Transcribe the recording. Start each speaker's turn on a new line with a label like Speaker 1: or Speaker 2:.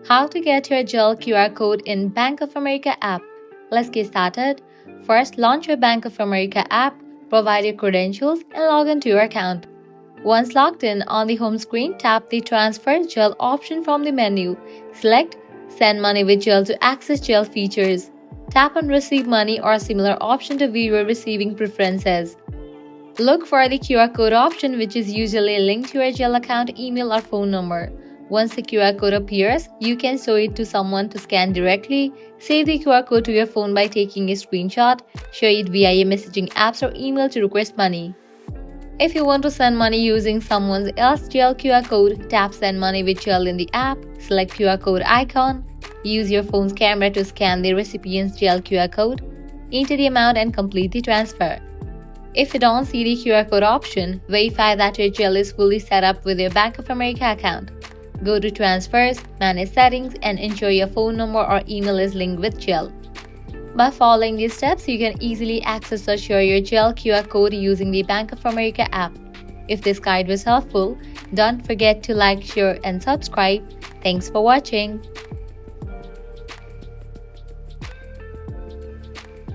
Speaker 1: How to get your Zelle QR code in Bank of America app. Let's get started. First, launch your Bank of America app, provide your credentials, and log into your account. Once logged in, on the home screen, tap the Transfer Zelle option from the menu. Select Send Money with Zelle to access Zelle features. Tap on Receive Money or a similar option to view your receiving preferences. Look for the QR code option, which is usually linked to your Zelle account, email, or phone number. Once the QR code appears, you can show it to someone to scan directly. Save the QR code to your phone by taking a screenshot. Share it via your messaging apps or email to request money. If you want to send money using someone else's Zelle QR code, tap Send Money with Zelle in the app, select QR code icon, use your phone's camera to scan the recipient's Zelle QR code, enter the amount and complete the transfer. If you don't see the QR code option, verify that your Zelle is fully set up with your Bank of America account. Go to Transfers, Manage Settings, and ensure your phone number or email is linked with Zelle. By following these steps, you can easily access or share your Zelle QR code using the Bank of America app. If this guide was helpful, don't forget to like, share, and subscribe. Thanks for watching.